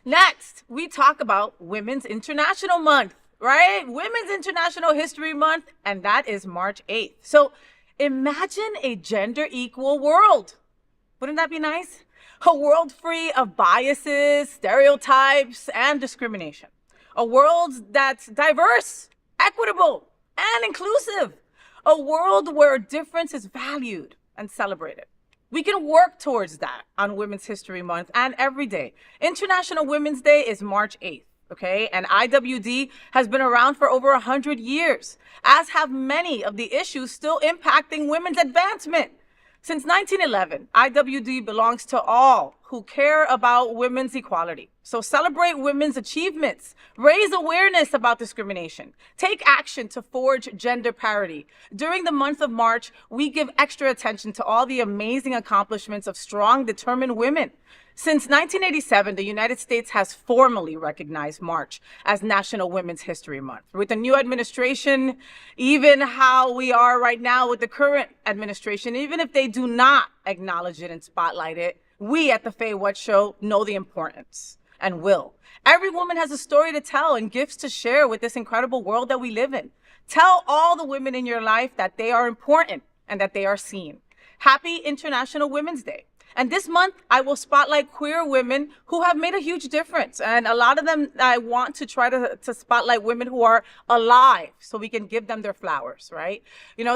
Next, we talk about Women's International Month, right? Women's International History Month, and that is March 8th. So imagine a gender equal world. Wouldn't that be nice? A world free of biases, stereotypes, and discrimination. A world that's diverse, equitable, and inclusive. A world where difference is valued and celebrated. We can work towards that on Women's History Month and every day. International Women's Day is March 8th, okay? And IWD has been around for over 100 years, as have many of the issues still impacting women's advancement. Since 1911, IWD belongs to all who care about women's equality. So celebrate women's achievements, raise awareness about discrimination, take action to forge gender parity. During the month of March, we give extra attention to all the amazing accomplishments of strong, determined women. Since 1987, the United States has formally recognized March as National Women's History Month. With the new administration, even how we are right now with the current administration, even if they do not acknowledge it and spotlight it, we at the FayWhat Show know the importance and will. Every woman has a story to tell and gifts to share with this incredible world that we live in. Tell all the women in your life that they are important and that they are seen. Happy International Women's Day. And this month, I will spotlight queer women who have made a huge difference. And a lot of them, I want to try to spotlight women who are alive so we can give them their flowers, right?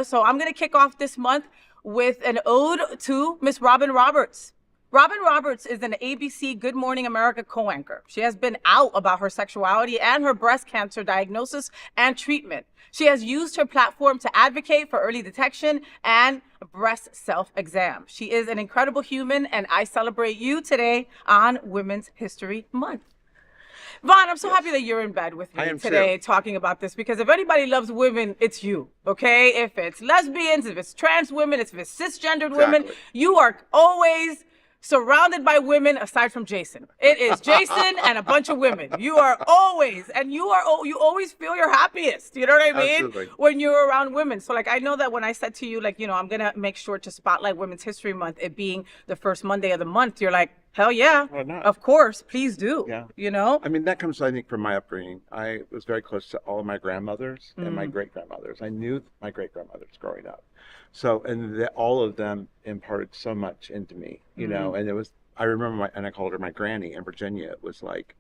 So I'm going to kick off this month with an ode to Miss Robin Roberts. Robin Roberts is an ABC Good Morning America co-anchor. She has been out about her sexuality and her breast cancer diagnosis and treatment. She has used her platform to advocate for early detection and breast self-exam. She is an incredible human, and I celebrate you today on Women's History Month. Vaughn, I'm so happy that you're in bed with me today talking about this, because if anybody loves women, it's you, okay? If it's lesbians, if it's trans women, if it's cisgendered women, you are always surrounded by women aside from Jason. It is Jason and a bunch of women. You are always, and you always feel your happiest. You know what I mean? Absolutely. When you're around women. So I know that when I said to you, I'm going to make sure to spotlight Women's History Month, it being the first Monday of the month, you're like, hell yeah, of course, please do. Yeah. I mean, that comes, I think, from my upbringing. I was very close to all of my grandmothers and my great-grandmothers. I knew my great-grandmothers growing up. So, and all of them imparted so much into me, and it was, I remember and I called her my granny in Virginia. It was like,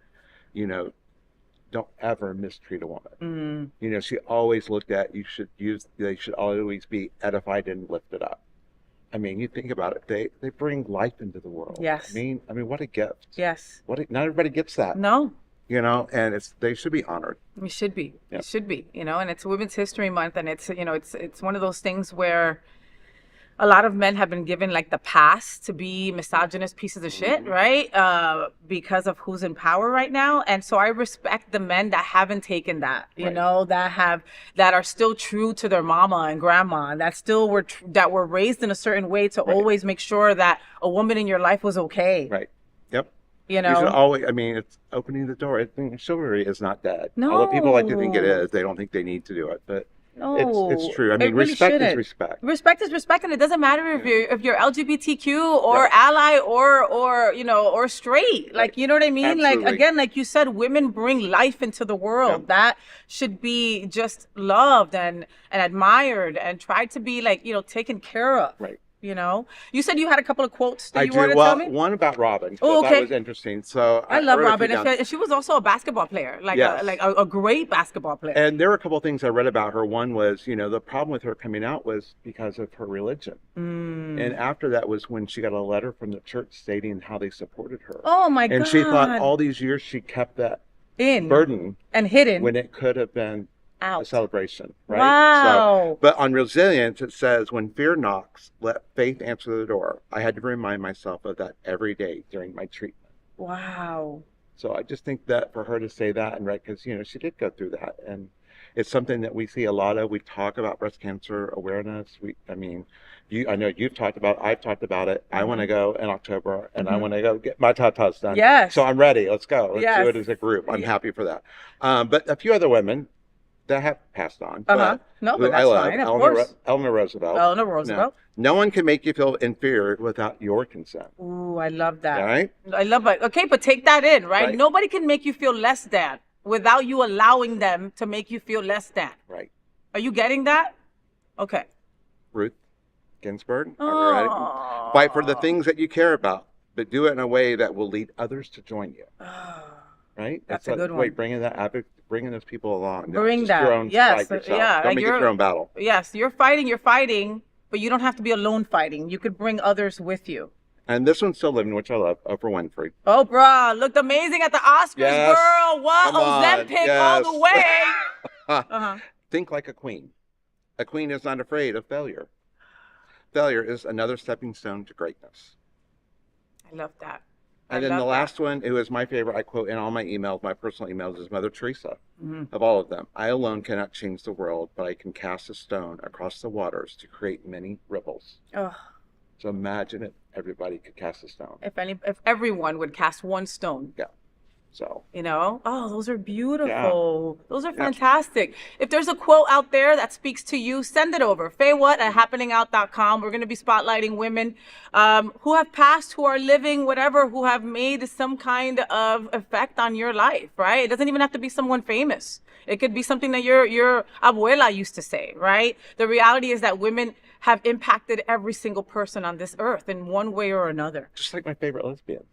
don't ever mistreat a woman. She always looked at, they should always be edified and lifted up. I mean, you think about it, they bring life into the world. Yes. I mean, what a gift. Yes. Not everybody gets that. No. And they should be honored. You should be. Yep. It should be, and it's Women's History Month, and it's, it's one of those things where a lot of men have been given the pass to be misogynist pieces of shit, right? Because of who's in power right now. And so I respect the men that haven't taken that, that are still true to their mama and grandma, and that were raised in a certain way to always make sure that a woman in your life was okay. Right. Yep. You should always, it's opening the door. I think chivalry is not dead. No. Although people like to think it is, they don't think they need to do it. But no, it's true. I mean, really respect shouldn't. is respect. Respect is respect, and it doesn't matter if you're LGBTQ or ally or straight. You know what I mean? Absolutely. Again, like you said, women bring life into the world. Yep. That should be just loved and admired and tried to be taken care of. Right. You said you had a couple of quotes that you I wanted do. to Well, tell me? one about Robin. Oh, okay. That was interesting. So I love wrote a few Robin. down. And she was also a basketball player, Yes. a great basketball player. And there were a couple of things I read about her. One was, the problem with her coming out was because of her religion. And after that was when she got a letter from the church stating how they supported her. Oh, my God. And she thought all these years she kept that burden and hidden when it could have been out. A celebration, right? Wow. But on resilience, it says, when fear knocks, let faith answer the door. I had to remind myself of that every day during my treatment. Wow. So I just think that for her to say that, and because, she did go through that. And it's something that we see a lot of. We talk about breast cancer awareness. I know you've talked about it. I've talked about it. I want to go in October, and I want to go get my tatas done. Yes. So I'm ready. Let's go. Let's do it as a group. I'm happy for that. But a few other women. that have passed on. Uh-huh. But No, who but I that's love, fine, of course. Eleanor Roosevelt. Eleanor Roosevelt. No one can make you feel inferior without your consent. Ooh, I love that. All right? I love that. Okay, but take that in, right? Right. Nobody can make you feel less than without you allowing them to make you feel less than. Right. Are you getting that? Okay. Ruth Ginsburg. Are we ready? Fight for the things that you care about, but do it in a way that will lead others to join you. Right? That's a good one. Wait, bringing those people along. Bring Just that. your own Yes. fight yourself. Yeah. Don't make it your own battle. Yes, you're fighting, but you don't have to be alone fighting. You could bring others with you. And this one's still living, which I love, Oprah Winfrey. Oprah looked amazing at the Oscars, Yes. girl. What? Come on. Ozempic all the way. Yes. Think like a queen. A queen is not afraid of failure. Failure is another stepping stone to greatness. I love that. And then the last one, it was my favorite, I quote in all my emails, my personal emails, is Mother Teresa. Of all of them. I alone cannot change the world, but I can cast a stone across the waters to create many ripples. Oh. So imagine if everybody could cast a stone. If everyone would cast one stone. Yeah. So. You know? Oh, those are beautiful. Yeah. Those are fantastic. Yeah. If there's a quote out there that speaks to you, send it over. FayWhat@happeningout.com. We're going to be spotlighting women who have passed, who are living, whatever, who have made some kind of effect on your life, right? It doesn't even have to be someone famous. It could be something that your abuela used to say, right? The reality is that women have impacted every single person on this earth in one way or another. Just like my favorite lesbian.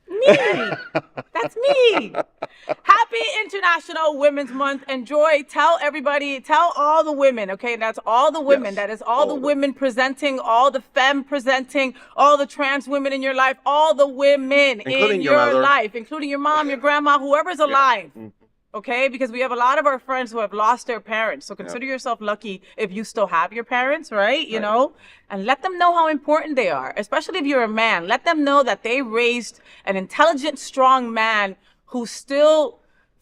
Me. That's me. Happy International Women's Month. Enjoy. Tell everybody, tell all the women, okay? That's all the women. Yes, that is all the women presenting, all the femme presenting, all the trans women in your life, all the women in your life, including your mom, your grandma, whoever's alive. Yeah. Okay, because we have a lot of our friends who have lost their parents. So consider yourself lucky if you still have your parents, right? You know, and let them know how important they are, especially if you're a man. Let them know that they raised an intelligent, strong man who still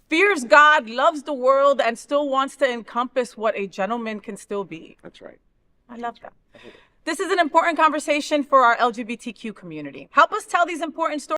fears God, loves the world, and still wants to encompass what a gentleman can still be. That's right. I love that. This is an important conversation for our LGBTQ community. Help us tell these important stories.